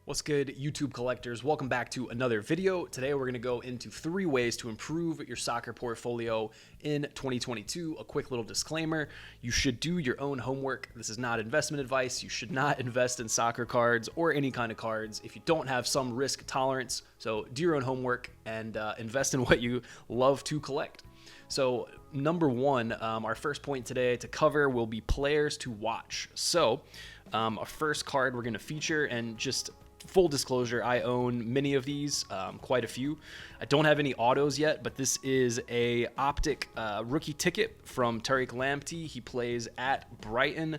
What's good, YouTube collectors? Welcome back to another video. Today we're going to go into 3 ways to improve your soccer portfolio in 2022. A quick little disclaimer, you should do your own homework. This is not investment advice. You should not invest in soccer cards or any kind of cards if you don't have some risk tolerance. So do your own homework and invest in what you love to collect. So number one, our first point today to cover will be players to watch. So our first card we're going to feature, and just full disclosure, I own many of these, quite a few. I don't have any autos yet, but this is a optic rookie ticket from Tariq Lamptey. He plays at Brighton.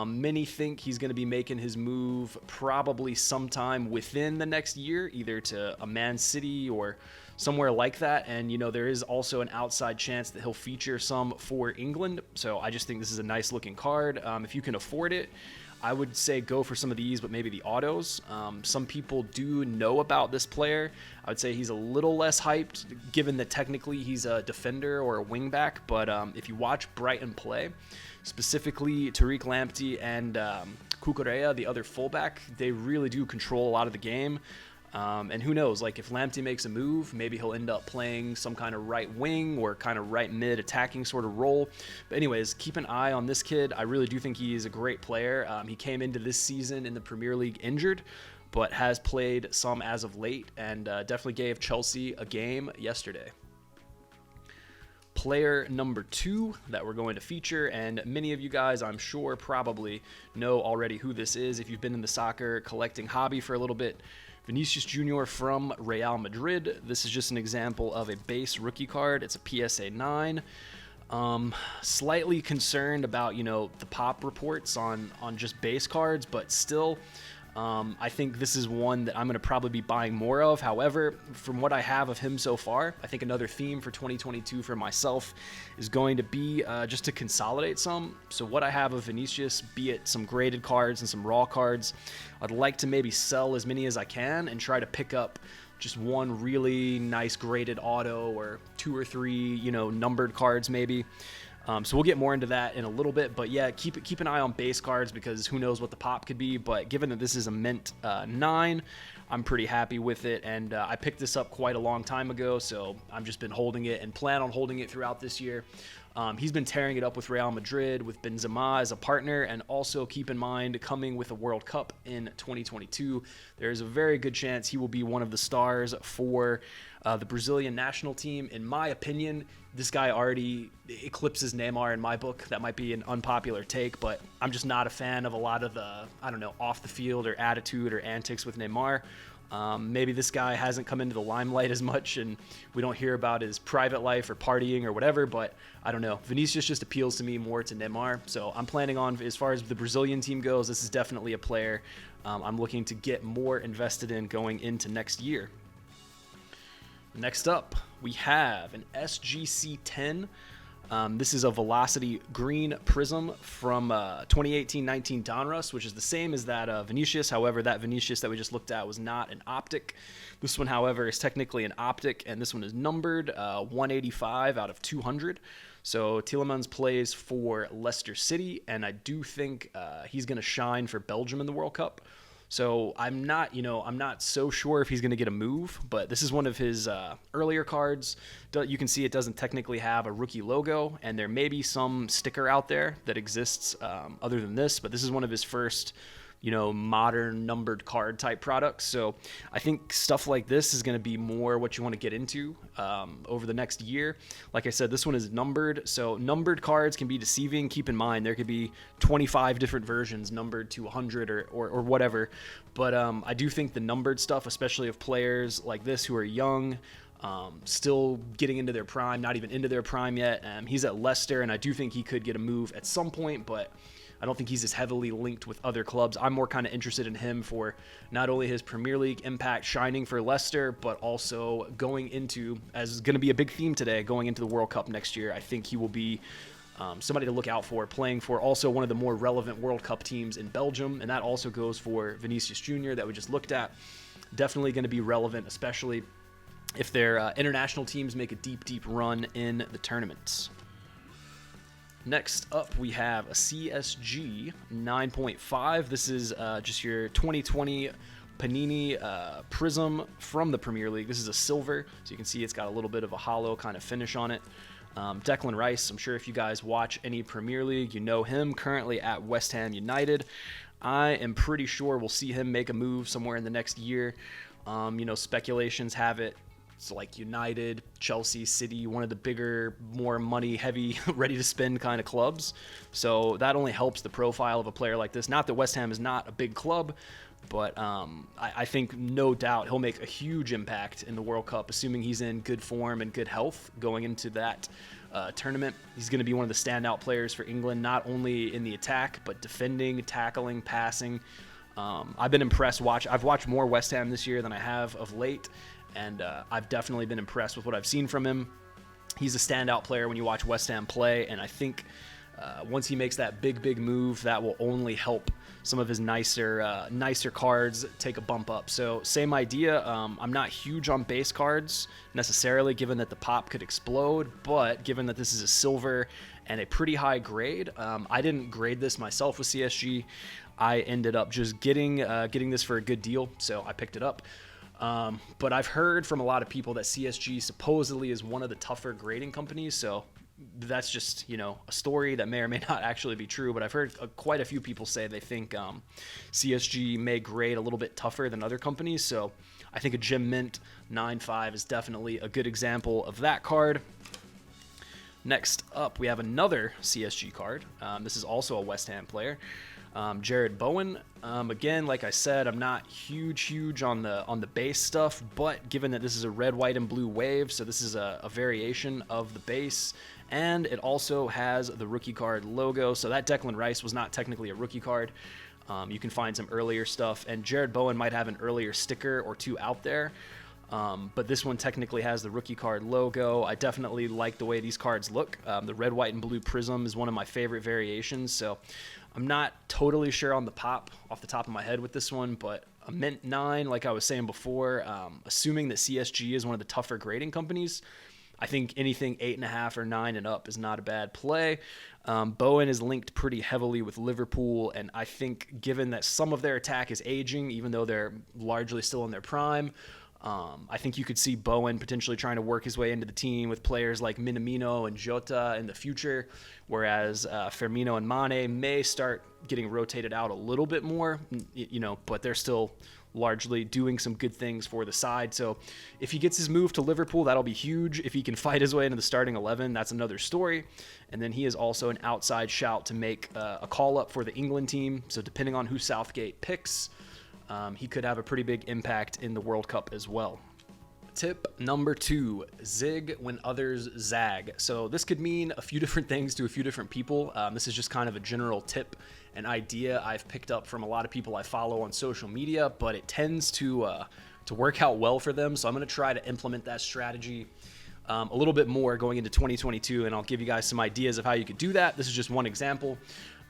Many think he's going to be making his move probably sometime within the next year, either to a Man City or somewhere like that. And, you know, there is also an outside chance that he'll feature some for England. So I just think this is a nice looking card. If you can afford it, I would say go for some of these, but maybe the autos. Some people do know about this player. I would say he's a little less hyped, given that technically he's a defender or a wingback. But if you watch Brighton play, specifically Tariq Lamptey and Cucurella, the other fullback, they really do control a lot of the game. And who knows, like if Lamptey makes a move, maybe he'll end up playing some kind of right wing or kind of right mid attacking sort of role. But anyways, keep an eye on this kid. I really do think he is a great player. He came into this season in the Premier League injured, but has played some as of late, and definitely gave Chelsea a game yesterday. Player number 2 that we're going to feature, and many of you guys, I'm sure, probably know already who this is if you've been in the soccer collecting hobby for a little bit. Vinicius Jr. from Real Madrid. This is just an example of a base rookie card. It's a PSA 9. Slightly concerned about, you know, the pop reports on just base cards, but still, I think this is one that I'm going to probably be buying more of. However, from what I have of him so far, I think another theme for 2022 for myself is going to be just to consolidate some. So what I have of Vinicius, be it some graded cards and some raw cards, I'd like to maybe sell as many as I can and try to pick up just one really nice graded auto or 2 or 3, you know, numbered cards maybe. So we'll get more into that in a little bit, but yeah, keep an eye on base cards because who knows what the pop could be. But given that this is a mint 9, I'm pretty happy with it, and I picked this up quite a long time ago, so I've just been holding it and plan on holding it throughout this year. He's been tearing it up with Real Madrid, with Benzema as a partner, and also keep in mind, coming with a World Cup in 2022, there's a very good chance he will be one of the stars for the Brazilian national team. In my opinion, this guy already eclipses Neymar in my book. That might be an unpopular take, but I'm just not a fan of a lot of the, I don't know, off the field or attitude or antics with Neymar. Maybe this guy hasn't come into the limelight as much and we don't hear about his private life or partying or whatever, but I don't know. Vinicius just appeals to me more to Neymar. So I'm planning on, as far as the Brazilian team goes, this is definitely a player I'm looking to get more invested in going into next year. Next up, we have an SGC 10. This is a Velocity Green Prism from 2018-19 Donruss, which is the same as that Vinicius. However, that Vinicius that we just looked at was not an optic. This one, however, is technically an optic, and this one is numbered 185 out of 200. So Tielemans plays for Leicester City, and I do think he's going to shine for Belgium in the World Cup. So I'm not so sure if he's going to get a move, but this is one of his earlier cards. You can see it doesn't technically have a rookie logo, and there may be some sticker out there that exists other than this, but this is one of his first, you know, modern numbered card type products. So I think stuff like this is going to be more what you want to get into over the next year. Like I said, this one is numbered, so numbered cards can be deceiving. Keep in mind there could be 25 different versions numbered to 100 or whatever, but I do think the numbered stuff, especially of players like this who are young, still getting into their prime, not even into their prime yet. He's at Leicester, and I do think he could get a move at some point, but I don't think he's as heavily linked with other clubs. I'm more kind of interested in him for not only his Premier League impact shining for Leicester, but also going into, as is going to be a big theme today, going into the World Cup next year. I think he will be somebody to look out for, playing for also one of the more relevant World Cup teams in Belgium, and that also goes for Vinicius Jr. that we just looked at. Definitely going to be relevant, especially if their international teams make a deep run in the tournaments. Next up, we have a CSG 9.5. This is just your 2020 Panini Prism from the Premier League. This is a silver, so you can see it's got a little bit of a hollow kind of finish on it. Declan Rice, I'm sure if you guys watch any Premier League, you know him, currently at West Ham United. I am pretty sure we'll see him make a move somewhere in the next year. Speculations have it it's like United, Chelsea, City, one of the bigger, more money-heavy, ready-to-spend kind of clubs. So that only helps the profile of a player like this. Not that West Ham is not a big club, but I think no doubt he'll make a huge impact in the World Cup, assuming he's in good form and good health going into that tournament. He's going to be one of the standout players for England, not only in the attack, but defending, tackling, passing. I've been impressed. I've watched more West Ham this year than I have of late, and I've definitely been impressed with what I've seen from him. He's a standout player when you watch West Ham play, and I think once he makes that big move, that will only help some of his nicer cards take a bump up. So same idea. I'm not huge on base cards necessarily, given that the pop could explode, but given that this is a silver and a pretty high grade, I didn't grade this myself with CSG. I ended up just getting this for a good deal, so I picked it up. But I've heard from a lot of people that CSG supposedly is one of the tougher grading companies, so that's just, a story that may or may not actually be true, but I've heard quite a few people say they think CSG may grade a little bit tougher than other companies, so I think a Gem Mint 9.5 is definitely a good example of that card. Next up, we have another CSG card. This is also a West Ham player. Jared Bowen. Again, like I said, I'm not huge on the base stuff, but given that this is a red, white, and blue wave, so this is a variation of the base, and it also has the rookie card logo, so that Declan Rice was not technically a rookie card. You can find some earlier stuff, and Jared Bowen might have an earlier sticker or two out there, but this one technically has the rookie card logo. I definitely like the way these cards look. The red, white, and blue prism is one of my favorite variations, so I'm not totally sure on the pop off the top of my head with this one, but a Mint 9, like I was saying before, assuming that CSG is one of the tougher grading companies, I think anything 8.5 or 9 and up is not a bad play. Bowen is linked pretty heavily with Liverpool, and I think given that some of their attack is aging, even though they're largely still in their prime, I think you could see Bowen potentially trying to work his way into the team with players like Minamino and Jota in the future, whereas Firmino and Mane may start getting rotated out a little bit more, but they're still largely doing some good things for the side. So if he gets his move to Liverpool, that'll be huge. If he can fight his way into the starting 11, that's another story. And then he is also an outside shout to make a call up for the England team. So depending on who Southgate picks, he could have a pretty big impact in the World Cup as well. Tip number 2, zig when others zag. So this could mean a few different things to a few different people. This is just kind of a general tip, an idea I've picked up from a lot of people I follow on social media, but it tends to work out well for them. So I'm going to try to implement that strategy a little bit more going into 2022, and I'll give you guys some ideas of how you could do that. This is just one example.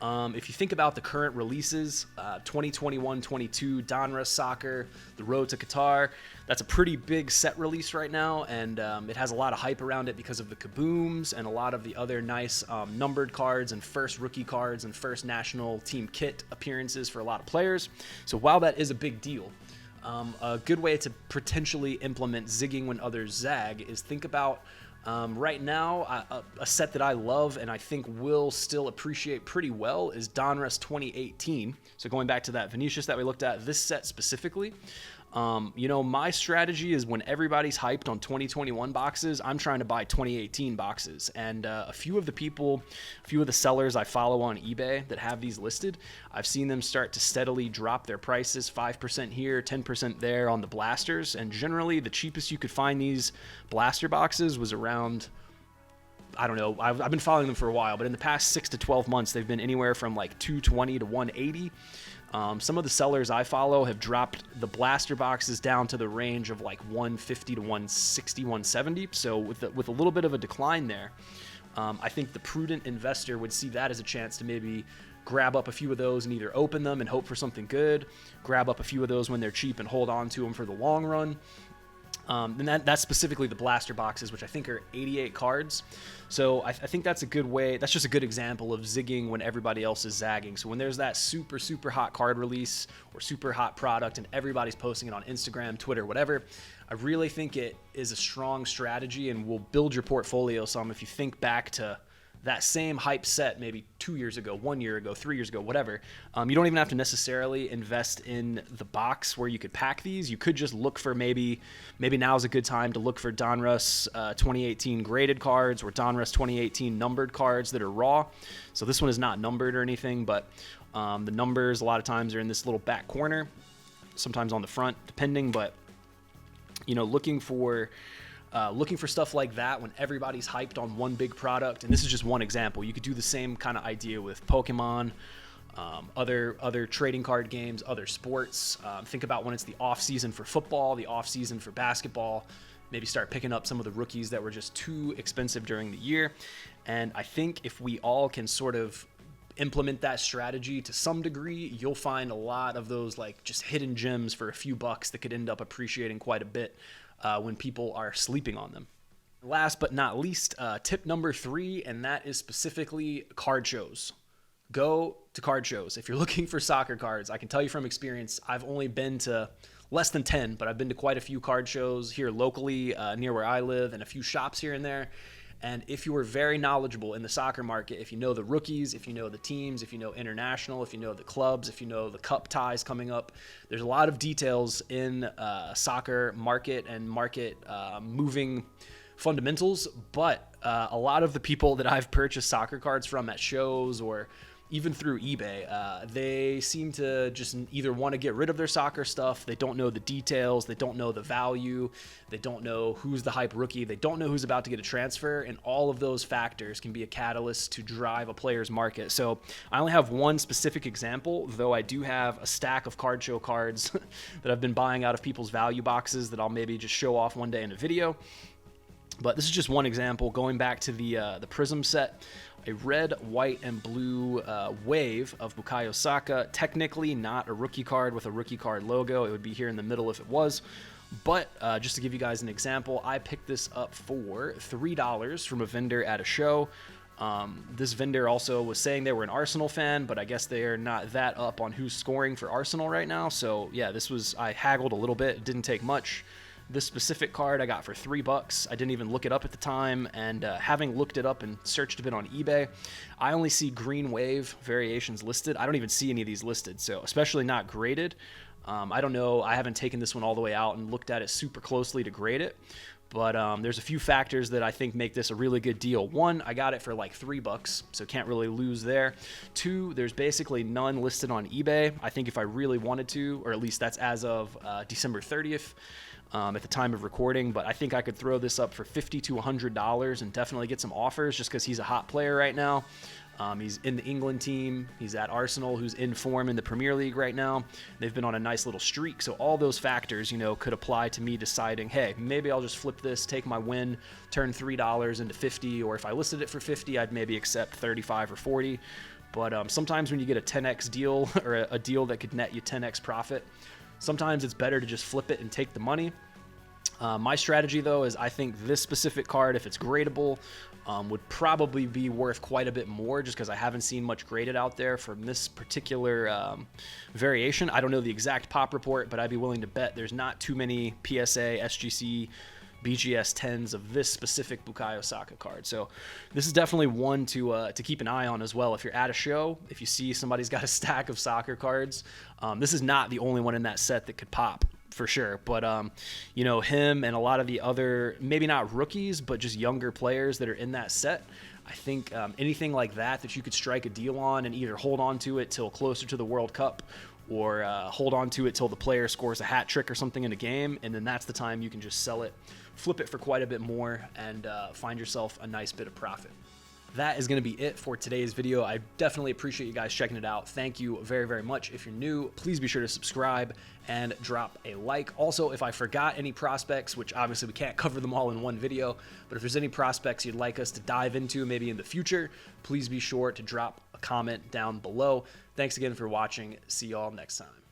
If you think about the current releases, 2021-22, Donruss Soccer, The Road to Qatar, that's a pretty big set release right now, and it has a lot of hype around it because of the kabooms and a lot of the other nice numbered cards and first rookie cards and first national team kit appearances for a lot of players. So while that is a big deal, a good way to potentially implement zigging when others zag is think about right now, a set that I love and I think will still appreciate pretty well is Donruss 2018. So going back to that Vinicius that we looked at, this set specifically, my strategy is when everybody's hyped on 2021 boxes, I'm trying to buy 2018 boxes. And a few of the sellers I follow on eBay that have these listed, I've seen them start to steadily drop their prices, 5% here, 10% there on the blasters. And generally, the cheapest you could find these blaster boxes was around, I don't know, I've been following them for a while, but in the past 6 to 12 months, they've been anywhere from like $220 to $180. Some of the sellers I follow have dropped the blaster boxes down to the range of like $150 to $160, $170. So with a little bit of a decline there, I think the prudent investor would see that as a chance to maybe grab up a few of those and either open them and hope for something good, grab up a few of those when they're cheap and hold on to them for the long run. And that's specifically the blaster boxes, which I think are 88 cards. So I think that's a good way. That's just a good example of zigging when everybody else is zagging. So when there's that super, super hot card release or super hot product and everybody's posting it on Instagram, Twitter, whatever, I really think it is a strong strategy and will build your portfolio some if you think back to that same hype set maybe 2 years ago, 1 year ago, 3 years ago, whatever. You don't even have to necessarily invest in the box where you could pack these. You could just look for maybe now's a good time to look for Donruss 2018 graded cards or Donruss 2018 numbered cards that are raw. So this one is not numbered or anything, but the numbers a lot of times are in this little back corner, sometimes on the front, depending. But looking for stuff like that when everybody's hyped on one big product. And this is just one example. You could do the same kind of idea with Pokemon, other trading card games, other sports. Think about when it's the off season for football, the off season for basketball. Maybe start picking up some of the rookies that were just too expensive during the year. And I think if we all can sort of implement that strategy to some degree, you'll find a lot of those like just hidden gems for a few bucks that could end up appreciating quite a bit when people are sleeping on them. Last but not least, tip number 3, and that is specifically card shows. Go to card shows. If you're looking for soccer cards, I can tell you from experience, I've only been to less than 10, but I've been to quite a few card shows here locally near where I live and a few shops here and there. And if you are very knowledgeable in the soccer market, if you know the rookies, if you know the teams, if you know international, if you know the clubs, if you know the cup ties coming up, there's a lot of details in soccer market and market moving fundamentals. But a lot of the people that I've purchased soccer cards from at shows or even through eBay, they seem to just either want to get rid of their soccer stuff. They don't know the details. They don't know the value. They don't know who's the hype rookie. They don't know who's about to get a transfer. And all of those factors can be a catalyst to drive a player's market. So I only have one specific example, though I do have a stack of card show cards that I've been buying out of people's value boxes that I'll maybe just show off one day in a video. But this is just one example. Going back to the Prism set, a red, white, and blue wave of Bukayo Saka. Technically not a rookie card with a rookie card logo. It would be here in the middle if it was. But just to give you guys an example, I picked this up for $3 from a vendor at a show. This vendor also was saying they were an Arsenal fan, but I guess they're not that up on who's scoring for Arsenal right now. So yeah, I haggled a little bit. It didn't take much. This specific card I got for $3. I didn't even look it up at the time, and having looked it up and searched a bit on eBay, I only see green wave variations listed. I don't even see any of these listed, so especially not graded. I don't know. I haven't taken this one all the way out and looked at it super closely to grade it, but there's a few factors that I think make this a really good deal. One, I got it for like $3, so can't really lose there. Two, there's basically none listed on eBay. I think if I really wanted to, or at least that's as of December 30th, at the time of recording, but I think I could throw this up for $50 to $100 and definitely get some offers just because he's a hot player right now. He's in the England team. He's at Arsenal, who's in form in the Premier League right now. They've been on a nice little streak. So all those factors, could apply to me deciding, hey, maybe I'll just flip this, take my win, turn $3 into 50, or if I listed it for 50, I'd maybe accept 35 or 40. But sometimes when you get a 10x deal or a deal that could net you 10x profit, sometimes it's better to just flip it and take the money. My strategy, though, is I think this specific card, if it's gradable, would probably be worth quite a bit more just because I haven't seen much graded out there from this particular variation. I don't know the exact pop report, but I'd be willing to bet there's not too many PSA, SGC, BGS 10s of this specific Bukayo Saka card. So this is definitely one to keep an eye on as well. If you're at a show, if you see somebody's got a stack of soccer cards, this is not the only one in that set that could pop for sure. But, him and a lot of the other, maybe not rookies, but just younger players that are in that set, I think anything like that you could strike a deal on and either hold on to it till closer to the World Cup or hold on to it till the player scores a hat trick or something in a game, and then that's the time you can just sell it, flip it for quite a bit more, and find yourself a nice bit of profit. That is going to be it for today's video. I definitely appreciate you guys checking it out. Thank you very, very much. If you're new, please be sure to subscribe and drop a like. Also, if I forgot any prospects, which obviously we can't cover them all in one video, but if there's any prospects you'd like us to dive into maybe in the future, please be sure to drop a comment down below. Thanks again for watching. See y'all next time.